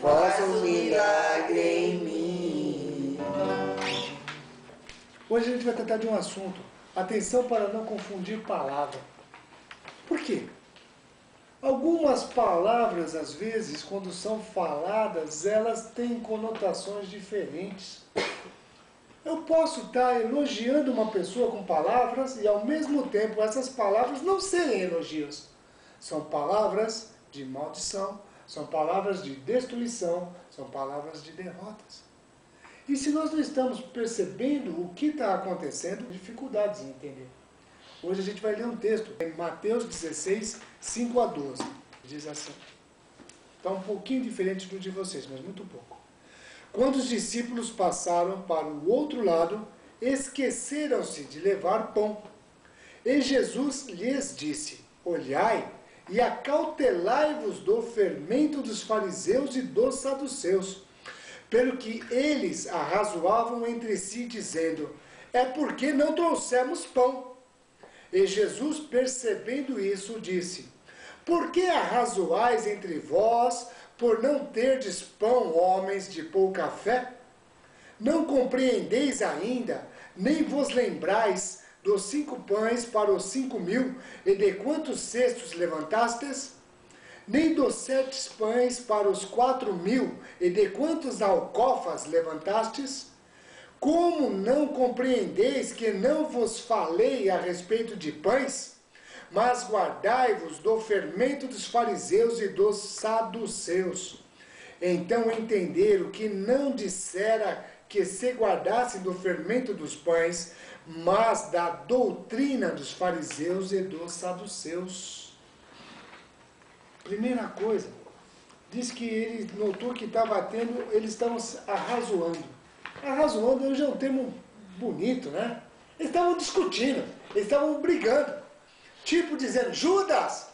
Faz um milagre em mim. Hoje a gente vai tratar de um assunto. Atenção para não confundir palavra. Por quê? Algumas palavras, às vezes, quando são faladas, elas têm conotações diferentes. Eu posso estar elogiando uma pessoa com palavras e, ao mesmo tempo, essas palavras não serem elogios. São palavras de maldição, são palavras de destruição, são palavras de derrotas. E se nós não estamos percebendo o que está acontecendo, dificuldades em entender. Hoje a gente vai ler um texto, em Mateus 16, 5 a 12. Diz assim. Está um pouquinho diferente do de vocês, mas muito pouco. Quando os discípulos passaram para o outro lado, esqueceram-se de levar pão. E Jesus lhes disse, olhai e acautelai-vos do fermento dos fariseus e dos saduceus. Pelo que eles arrazoavam entre si, dizendo, é porque não trouxemos pão. E Jesus, percebendo isso, disse, por que arrazoais entre vós, por não terdes pão, homens de pouca fé? Não compreendeis ainda, nem vos lembrais dos 5 pães para os 5.000, e de quantos cestos levantastes? Nem dos 7 pães para os 4.000, e de quantos alcofas levantastes? Como não compreendeis que não vos falei a respeito de pães? Mas guardai-vos do fermento dos fariseus e dos saduceus. Então entenderam que não dissera que se guardassem do fermento dos pães, mas da doutrina dos fariseus e dos saduceus. Primeira coisa, diz que ele notou que estava tendo, eles estavam arrazoando. Arrazoando hoje é um termo bonito, né? Eles estavam discutindo, eles estavam brigando. Tipo dizendo, Judas,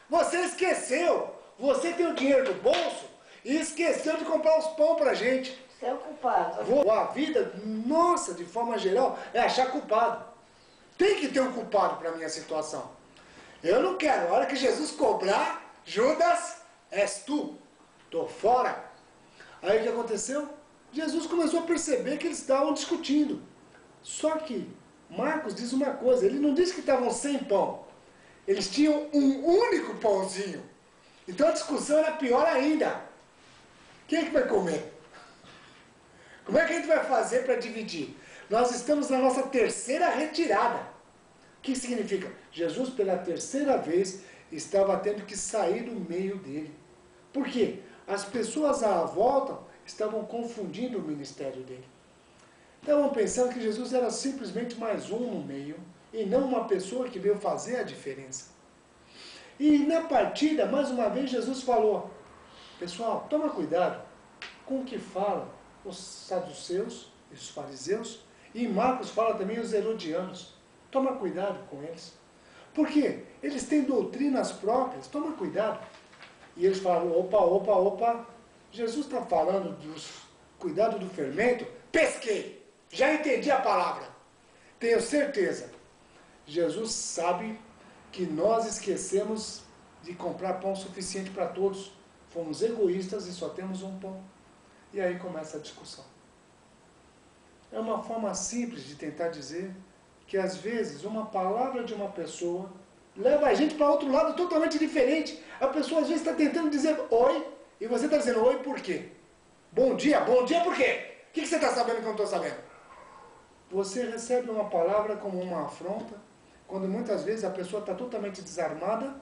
você esqueceu, você tem o dinheiro no bolso e esqueceu de comprar os pão pra gente. Você é o culpado. A vida, nossa, de forma geral, é achar culpado. Tem que ter um culpado para a minha situação. Eu não quero, a hora que Jesus cobrar, Judas, és tu, tô fora. Aí o que aconteceu? Jesus começou a perceber que eles estavam discutindo. Só que Marcos diz uma coisa, ele não disse que estavam sem pão. Eles tinham um único pãozinho. Então a discussão era pior ainda. Quem é que vai comer? Como é que a gente vai fazer para dividir? Nós estamos na nossa terceira retirada. O que significa? Jesus, pela terceira vez, estava tendo que sair do meio dele. Por quê? As pessoas à volta estavam confundindo o ministério dele. Estavam pensando que Jesus era simplesmente mais um no meio, e não uma pessoa que veio fazer a diferença. E na partida, mais uma vez, Jesus falou, pessoal, toma cuidado com o que falam os saduceus e os fariseus, e Marcos fala também os herodianos. Toma cuidado com eles. Por quê? Eles têm doutrinas próprias, toma cuidado. E eles falam, opa, Jesus está falando dos cuidado do fermento? Pesquei, já entendi a palavra. Tenho certeza. Jesus sabe que nós esquecemos de comprar pão suficiente para todos. Fomos egoístas e só temos um pão. E aí começa a discussão. É uma forma simples de tentar dizer que às vezes uma palavra de uma pessoa leva a gente para outro lado totalmente diferente. A pessoa às vezes está tentando dizer oi, e você está dizendo oi por quê? Bom dia por quê? O que você está sabendo que eu não estou sabendo? Você recebe uma palavra como uma afronta, quando muitas vezes a pessoa está totalmente desarmada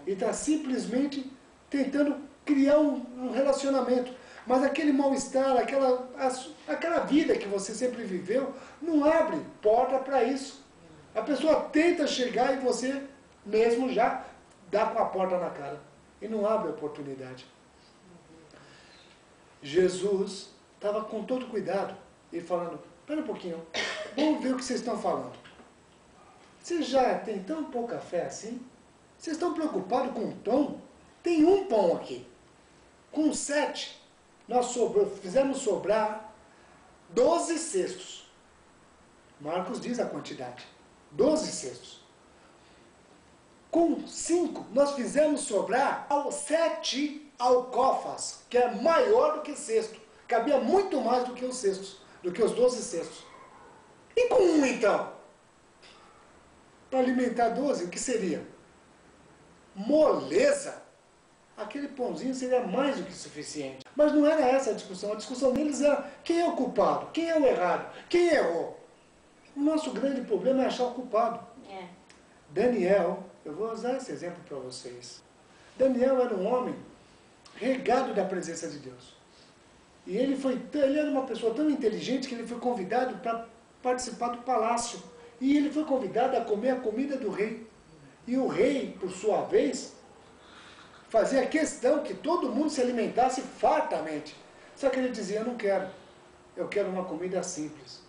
e está simplesmente tentando criar um relacionamento. Mas aquele mal-estar, aquela vida que você sempre viveu, não abre porta para isso. A pessoa tenta chegar e você mesmo já dá com a porta na cara. E não abre oportunidade. Jesus estava com todo cuidado e falando, espera um pouquinho, vamos ver o que vocês estão falando. Vocês já têm tão pouca fé assim? Vocês estão preocupados com o pão? Tem um pão aqui. Com 7, nós fizemos sobrar 12 cestos. Marcos diz a quantidade. 12 cestos. Com 5, nós fizemos sobrar 7 alcofas, que é maior do que cesto. Cabia muito mais do que os cestos, do que os 12 cestos. E com um, então? Para alimentar 12, o que seria? Moleza. Aquele pãozinho seria mais do que suficiente. Mas não era essa a discussão deles era quem é o culpado, quem é o errado, quem errou. O nosso grande problema é achar o culpado. Daniel, eu vou usar esse exemplo para vocês. Daniel era um homem regado da presença de Deus. E ele era uma pessoa tão inteligente que ele foi convidado para participar do palácio. E ele foi convidado a comer a comida do rei. E o rei, por sua vez, fazia questão que todo mundo se alimentasse fartamente. Só que ele dizia, eu quero uma comida simples.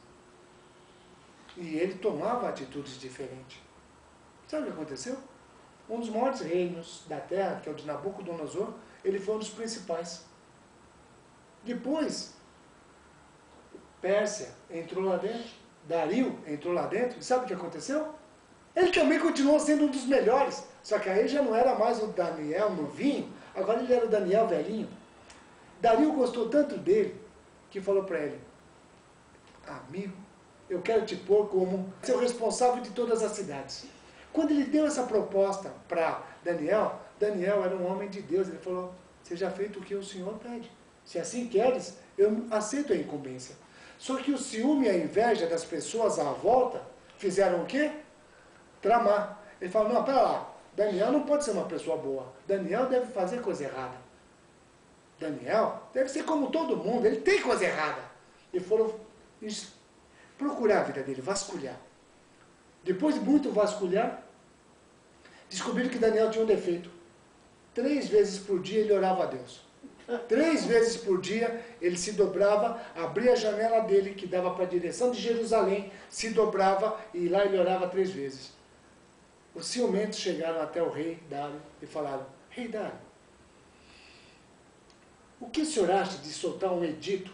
E ele tomava atitudes diferentes. Sabe o que aconteceu? Um dos maiores reinos da terra, que é o de Nabucodonosor, ele foi um dos principais. Depois, Pérsia entrou lá dentro, Dario entrou lá dentro, e sabe o que aconteceu? Ele também continuou sendo um dos melhores, só que aí já não era mais o Daniel novinho, agora ele era o Daniel velhinho. Dario gostou tanto dele, que falou para ele, amigo, eu quero te pôr como seu responsável de todas as cidades. Quando ele deu essa proposta para Daniel, Daniel era um homem de Deus, ele falou, seja feito o que o Senhor pede. Se assim queres, eu aceito a incumbência. Só que o ciúme e a inveja das pessoas à volta fizeram o quê? Tramar. Ele falou, não, pera lá, Daniel não pode ser uma pessoa boa. Daniel deve fazer coisa errada. Daniel deve ser como todo mundo, ele tem coisa errada. E foram procurar a vida dele, vasculhar. Depois de muito vasculhar, descobriram que Daniel tinha um defeito. 3 vezes por dia ele orava a Deus. 3 vezes por dia ele se dobrava, abria a janela dele que dava para a direção de Jerusalém, se dobrava e lá ele orava 3 vezes. Os ciumentos chegaram até o rei Dário e falaram, rei Dário, o que o senhor acha de soltar um edito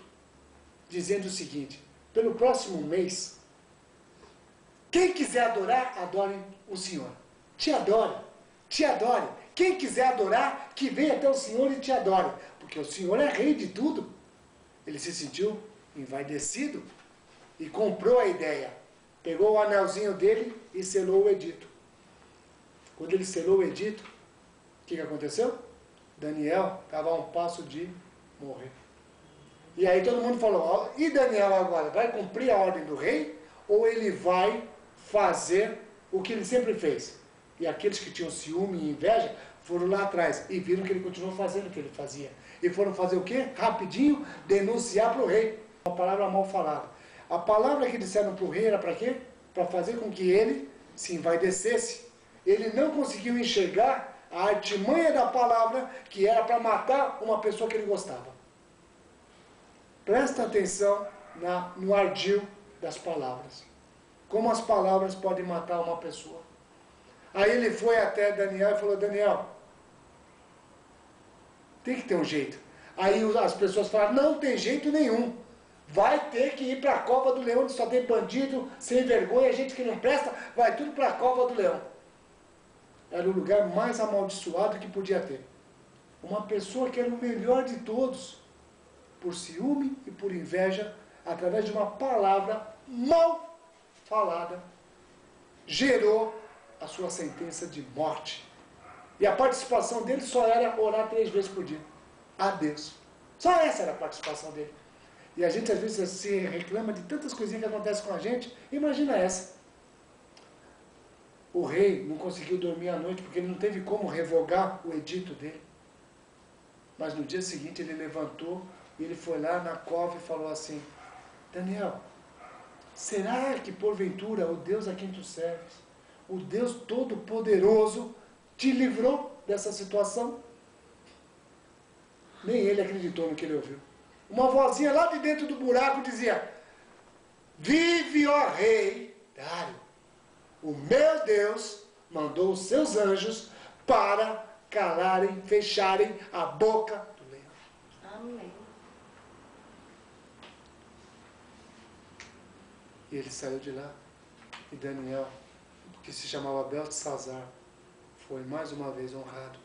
dizendo o seguinte, pelo próximo mês, quem quiser adorar, adore o Senhor. Te adore, te adore. Quem quiser adorar, que venha até o Senhor e te adore. Porque o Senhor é rei de tudo. Ele se sentiu envaidecido e comprou a ideia. Pegou o anelzinho dele e selou o edito. Quando ele selou o edito, o que aconteceu? Daniel estava a um passo de morrer. E aí todo mundo falou, e Daniel agora, vai cumprir a ordem do rei? Ou ele vai fazer o que ele sempre fez? E aqueles que tinham ciúme e inveja foram lá atrás e viram que ele continuou fazendo o que ele fazia. E foram fazer o quê? Rapidinho, denunciar para o rei. Uma palavra mal falada. A palavra que disseram para o rei era para quê? Para fazer com que ele se envaidecesse. Ele não conseguiu enxergar a artimanha da palavra que era para matar uma pessoa que ele gostava. Presta atenção no ardil das palavras. Como as palavras podem matar uma pessoa. Aí ele foi até Daniel e falou, Daniel, tem que ter um jeito. Aí as pessoas falaram, não tem jeito nenhum. Vai ter que ir para a cova do leão, onde só tem bandido, sem vergonha, gente que não presta, vai tudo para a cova do leão. Era o lugar mais amaldiçoado que podia ter. Uma pessoa que era o melhor de todos, por ciúme e por inveja, através de uma palavra mal falada, gerou a sua sentença de morte. E a participação dele só era orar 3 vezes por dia. A Deus. Só essa era a participação dele. E a gente às vezes se reclama de tantas coisinhas que acontecem com a gente. Imagina essa. O rei não conseguiu dormir à noite porque ele não teve como revogar o edito dele. Mas no dia seguinte ele levantou e ele foi lá na cova e falou assim, Daniel, será que porventura o Deus a quem tu serves, o Deus Todo-Poderoso, te livrou dessa situação? Nem ele acreditou no que ele ouviu. Uma vozinha lá de dentro do buraco dizia, vive, ó rei Dário, o meu Deus mandou os seus anjos para calarem, fecharem a boca do leão. Amém. E ele saiu de lá. E Daniel, que se chamava Beltesazar, foi mais uma vez honrado.